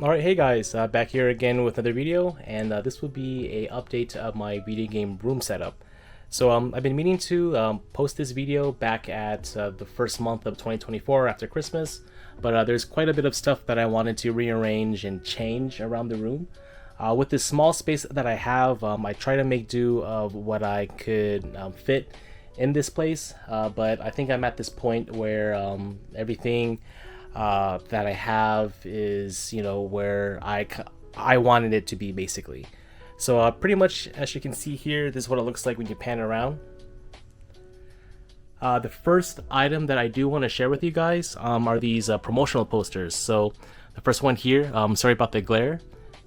Alright, hey guys, back here again with another video, and this will be a update of my video game room setup. So I've been meaning to post this video back at the first month of 2024 after Christmas, but there's quite a bit of stuff that I wanted to rearrange and change around the room. With this small space that I have, I try to make do of what I could fit in this place, but I think I'm at this point where everything that I have is, where I wanted it to be, basically. So pretty much, as you can see here, this is what it looks like when you pan around. The first item that I do want to share with you guys are these promotional posters. So the first one here, sorry about the glare,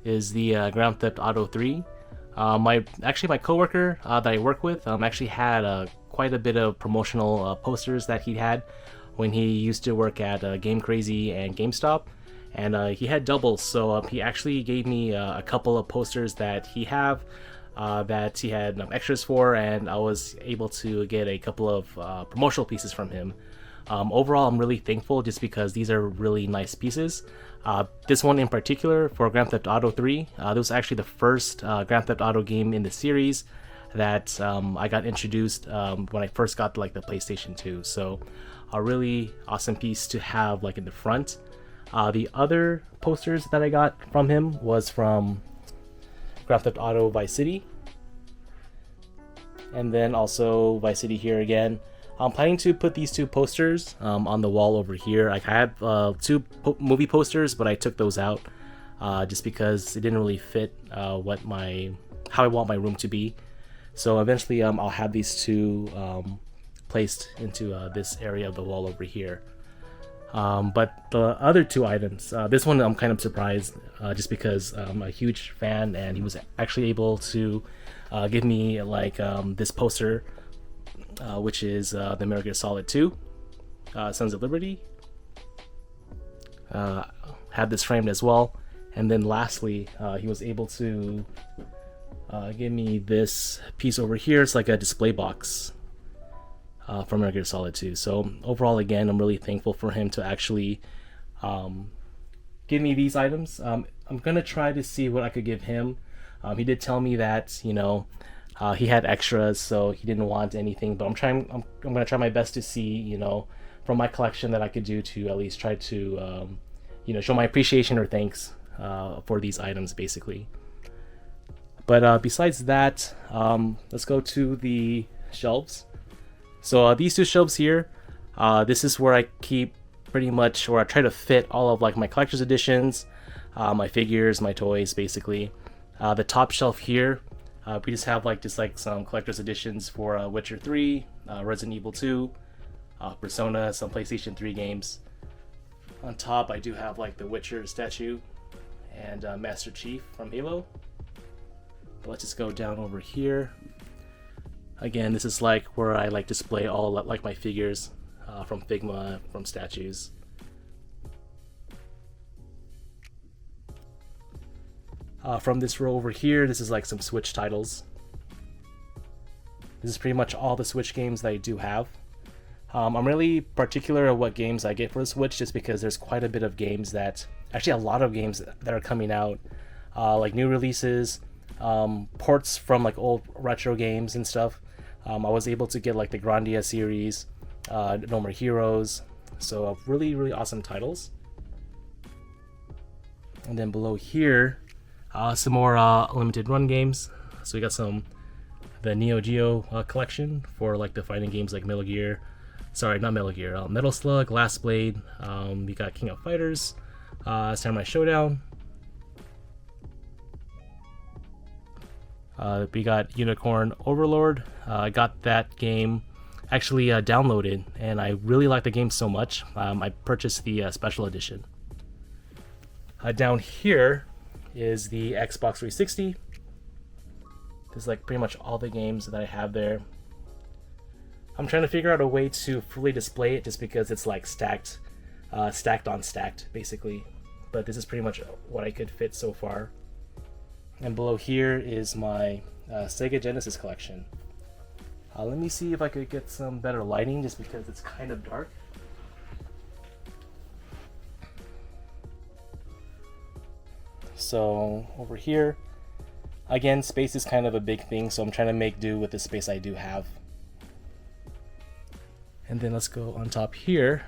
is the Grand Theft Auto 3. My coworker that I work with actually had quite a bit of promotional posters that he had when he used to work at Game Crazy and GameStop, and he had doubles, so he actually gave me a couple of posters that he had extras for, and I was able to get a couple of promotional pieces from him. Overall, I'm really thankful just because these are really nice pieces. This one in particular for Grand Theft Auto 3, this was actually the first Grand Theft Auto game in the series that I got introduced when I first got the PlayStation 2. So a really awesome piece to have in the front. The other posters that I got from him was from Grand Theft Auto Vice City, and then also Vice City here again. I'm planning to put these two posters on the wall over here. I had two movie posters, but I took those out just because it didn't really fit how I want my room to be. So eventually I'll have these two placed into this area of the wall over here. But the other two items, this one I'm kind of surprised just because I'm a huge fan, and he was actually able to give me this poster, which is the Metal Gear Solid 2, Sons of Liberty. Had this framed as well, and then lastly he was able to give me this piece over here. It's like a display box from Metal Gear Solid 2. So overall, again, I'm really thankful for him to actually give me these items. I'm gonna try to see what I could give him. He did tell me that he had extras, so he didn't want anything. But I'm gonna try my best to see from my collection that I could do to at least try to show my appreciation or thanks for these items, basically. But besides that, let's go to the shelves. So these two shelves here, this is where I keep pretty much, or I try to fit all of my collector's editions, my figures, my toys, basically. The top shelf here, we just have some collector's editions for Witcher 3, Resident Evil 2, Persona, some PlayStation 3 games. On top, I do have the Witcher statue and Master Chief from Halo. But let's just go down over here. Again, this is where I display all my figures from Figma, from statues. From this row over here, this is some Switch titles. This is pretty much all the Switch games that I do have. I'm really particular of what games I get for the Switch, just because there's quite a bit of games actually a lot of games that are coming out, new releases, ports from old retro games and stuff. I was able to get the Grandia series, No More Heroes, so really awesome titles. And then below here, some more limited run games. So we got the Neo Geo collection for the fighting games like Metal Gear. Sorry, not Metal Gear. Metal Slug, Last Blade. We got King of Fighters, Samurai Showdown. We got Unicorn Overlord. I got that game actually downloaded, and I really like the game so much. I purchased the special edition. Down here is the Xbox 360. This is pretty much all the games that I have there. I'm trying to figure out a way to fully display it, just because it's stacked on stacked, basically. But this is pretty much what I could fit so far. And below here is my Sega Genesis collection. Let me see if I could get some better lighting, just because it's kind of dark. So over here, again, space is kind of a big thing, so I'm trying to make do with the space I do have. And then let's go on top here.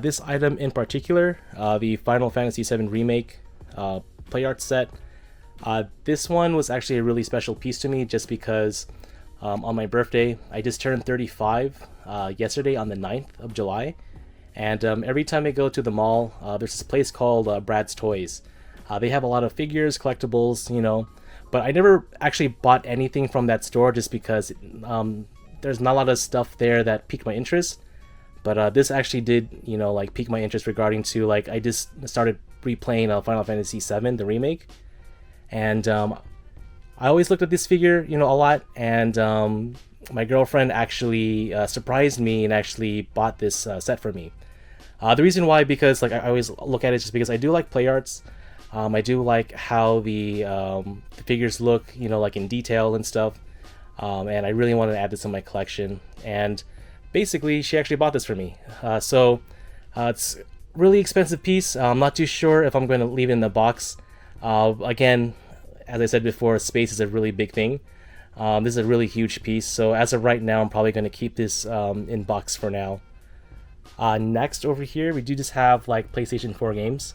This item in particular, the Final Fantasy VII Remake play art set, this one was actually a really special piece to me just because on my birthday, I just turned 35 yesterday on the 9th of July. And every time I go to the mall, there's this place called Brad's Toys. They have a lot of figures, collectibles, you know, but I never actually bought anything from that store just because there's not a lot of stuff there that piqued my interest. But this actually did, you know, like pique my interest regarding to, like, I just started replaying Final Fantasy VII, the remake. And I always looked at this figure, you know, a lot. And my girlfriend actually surprised me and actually bought this set for me. The reason why, because like I always look at it just because I do like play arts. I do like how the figures look, you know, like in detail and stuff. And I really wanted to add this in my collection. And basically, she actually bought this for me. So it's a really expensive piece. I'm not too sure if I'm going to leave it in the box. Again, as I said before, space is a really big thing. This is a really huge piece. So as of right now, I'm probably going to keep this in box for now. Next over here, we do just have like PlayStation 4 games.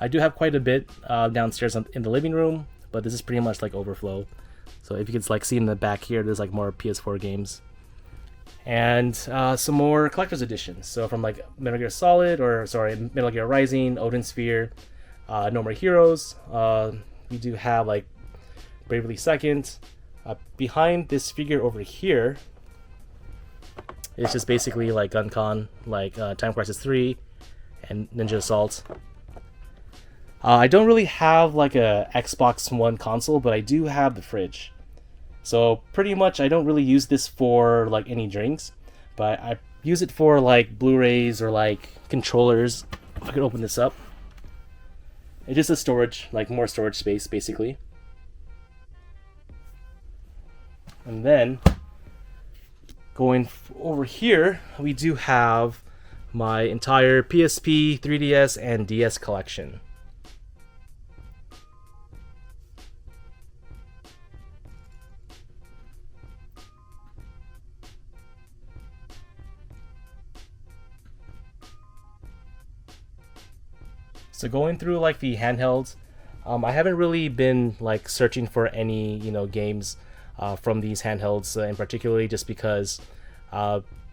I do have quite a bit downstairs in the living room, but this is pretty much like overflow. So if you could like see in the back here, there's like more PS4 games. And some more collector's editions. So from like Metal Gear Solid, or sorry, Metal Gear Rising, Odin Sphere, No More Heroes. We do have like Bravely Second. Behind this figure over here, it's just basically like GunCon, like Time Crisis 3, and Ninja Assault. I don't really have like a Xbox One console, but I do have the fridge. So pretty much I don't really use this for like any drinks, but I use it for like Blu-rays or like controllers. If I could open this up. It's just a storage, like more storage space basically. And then going over here, we do have my entire PSP, 3DS, and DS collection. So going through like the handhelds, I haven't really been like searching for any, you know, games from these handhelds in particularly, just because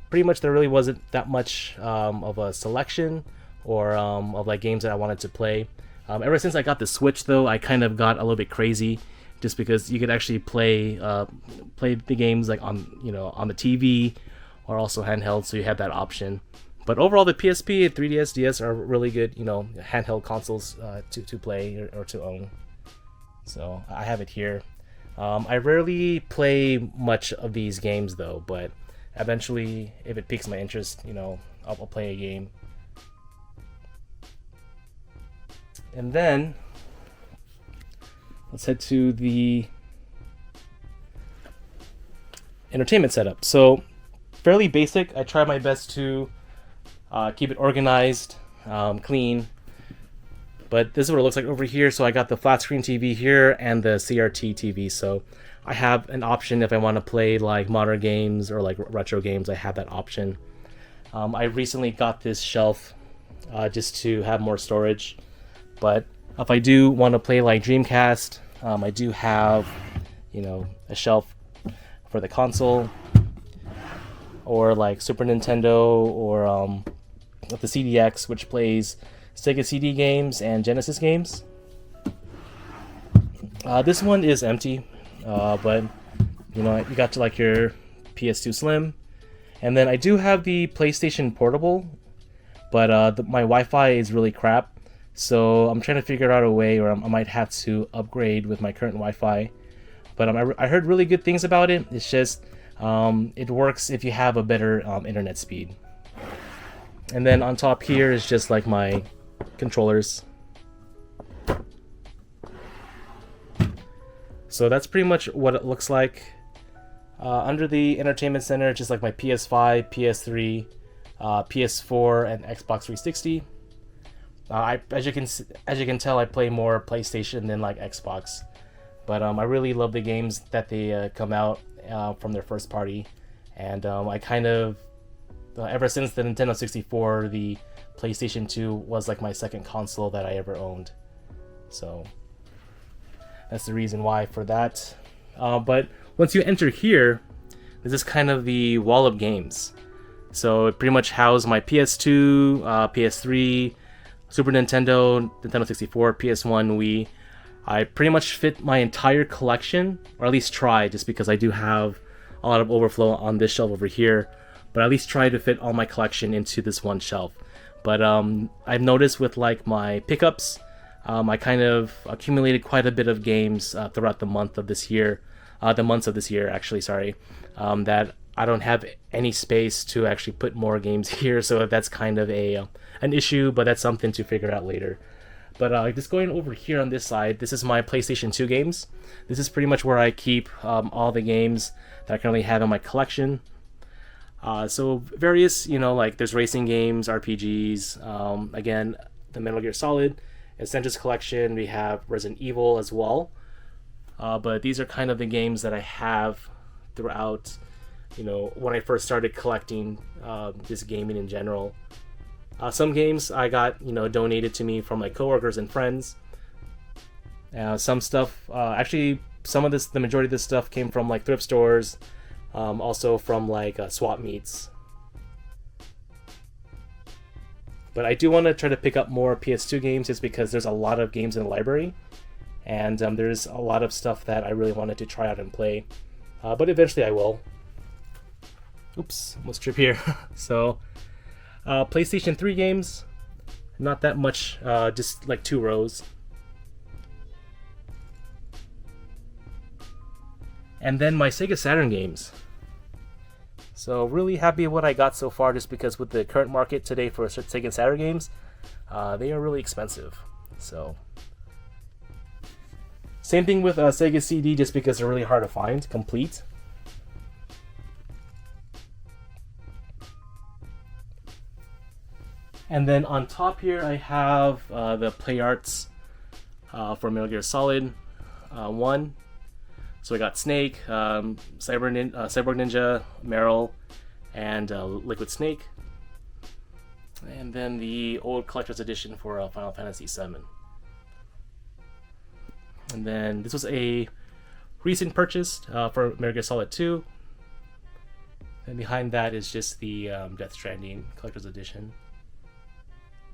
pretty much there really wasn't that much of a selection or of like games that I wanted to play. Ever since I got the Switch though, I kind of got a little bit crazy, just because you could actually play the games like on, you know, on the TV or also handheld, so you have that option. But overall, the PSP and 3DS, DS are really good, you know, handheld consoles to play or to own. So I have it here. I rarely play much of these games though, but eventually, if it piques my interest, you know, I'll play a game. And then let's head to the entertainment setup. So fairly basic. I try my best to keep it organized, clean. But this is what it looks like over here. So I got the flat screen TV here and the CRT TV. So I have an option if I want to play like modern games or like retro games. I have that option. I recently got this shelf just to have more storage. But if I do want to play like Dreamcast, I do have, you know, a shelf for the console, or like Super Nintendo, or the CDX, which plays Sega CD games and Genesis games. This one is empty, but you know, you got to like your PS2 Slim, and then I do have the PlayStation Portable, but my Wi-Fi is really crap, so I'm trying to figure out a way, or I might have to upgrade with my current Wi-Fi. But I heard really good things about it. It's just it works if you have a better internet speed. And then on top here is just like my controllers. So that's pretty much what it looks like. Under the entertainment center, just like my PS5, PS3, PS4 and Xbox 360. As you can tell, I play more PlayStation than like Xbox, but I really love the games that they come out from their first party, and I kind of ever since the Nintendo 64, the PlayStation 2 was like my second console that I ever owned, so that's the reason why for that. But once you enter here, this is kind of the wall of games. So it pretty much houses my PS2, PS3, Super Nintendo, Nintendo 64, PS1, Wii. I pretty much fit my entire collection, or at least try, just because I do have a lot of overflow on this shelf over here, but at least try to fit all my collection into this one shelf. But I've noticed with like my pickups, I kind of accumulated quite a bit of games throughout the months of this year, actually, sorry, that I don't have any space to actually put more games here, so that's kind of an issue, but that's something to figure out later. But just going over here on this side, this is my PlayStation 2 games. This is pretty much where I keep all the games that I currently have in my collection. So various, like there's racing games, RPGs, again, the Metal Gear Solid, Essentials Collection, we have Resident Evil as well. But these are kind of the games that I have throughout, when I first started collecting just gaming in general. Some games I got, donated to me from my coworkers and friends. Some stuff, actually, the majority of this stuff came from like thrift stores, also from like swap meets. But I do want to try to pick up more PS2 games just because there's a lot of games in the library, and there's a lot of stuff that I really wanted to try out and play. But eventually I will. Oops, almost trip here. So, PlayStation 3 games, not that much, just like 2 rows. And then my Sega Saturn games. So really happy with what I got so far, just because with the current market today for Sega Saturn games, they are really expensive. So same thing with Sega CD, just because they're really hard to find complete. And then on top here I have the Play Arts for Metal Gear Solid 1. So I got Snake, Cyborg Ninja, Meryl, and Liquid Snake. And then the old collector's edition for Final Fantasy VII. And then this was a recent purchase for Metal Gear Solid 2. And behind that is just the Death Stranding collector's edition.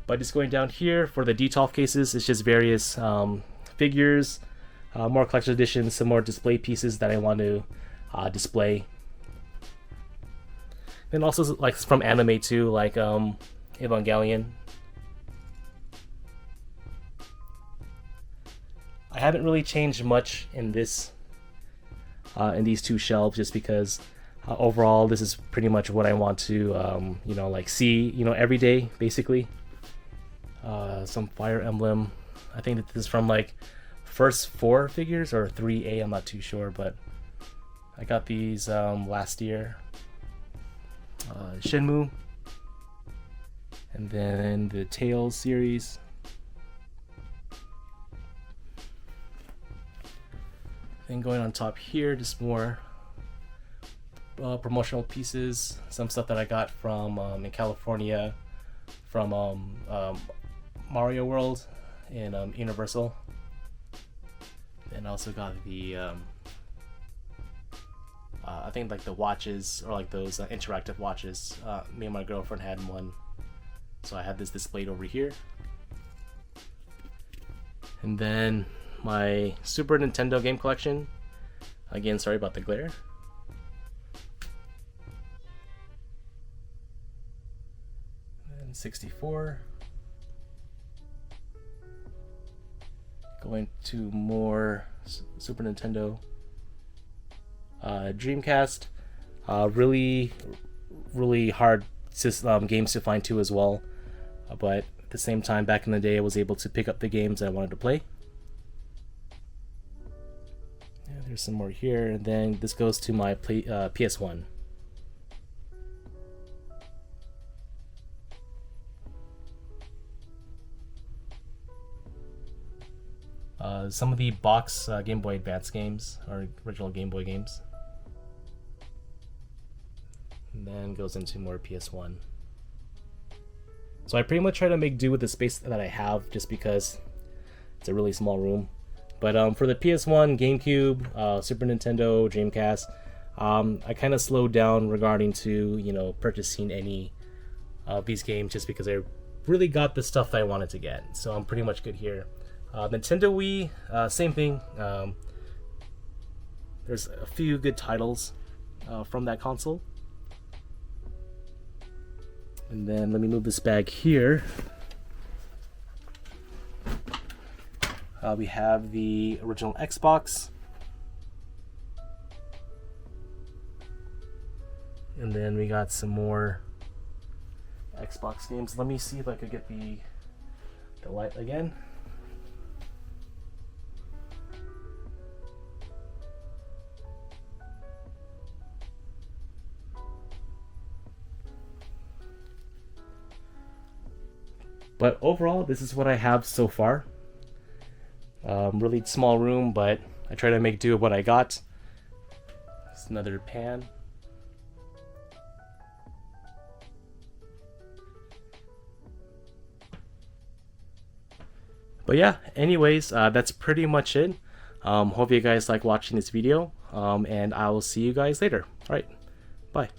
But just going down here for the DTOF cases, it's just various figures, more collector's editions, some more display pieces that I want to display. Then also like from anime too, like Evangelion. I haven't really changed much in these 2 shelves, just because overall this is pretty much what I want to like see every day basically. Some Fire Emblem. I think that this is from like first 4 figures or 3A, I'm not too sure, but I got these last year. Shenmue, and then the Tales series. Then going on top here, just more promotional pieces, some stuff that I got from in California from Mario World in Universal. And also got the I think like the watches, or like those interactive watches. Me and my girlfriend had one, so I had this displayed over here. And then my Super Nintendo game collection. Again, sorry about the glare. And 64. Going to more Super Nintendo. Dreamcast. Really hard games to find too as well. But at the same time, back in the day, I was able to pick up the games that I wanted to play. Yeah, there's some more here. And then this goes to my PS1. some of the box Game Boy Advance games, or original Game Boy games. And then goes into more PS1. So I pretty much try to make do with the space that I have, just because it's a really small room. But for the PS1, GameCube, Super Nintendo, Dreamcast, I kind of slowed down regarding to purchasing any of these games, just because I really got the stuff that I wanted to get. So I'm pretty much good here. Nintendo Wii, same thing. There's a few good titles from that console. And then let me move this bag here. We have the original Xbox. And then we got some more Xbox games. Let me see if I could get the light again. But overall, this is what I have so far. Really small room, but I try to make do with what I got. It's another pan. But yeah, anyways, that's pretty much it. Hope you guys like watching this video, and I will see you guys later. Alright, bye.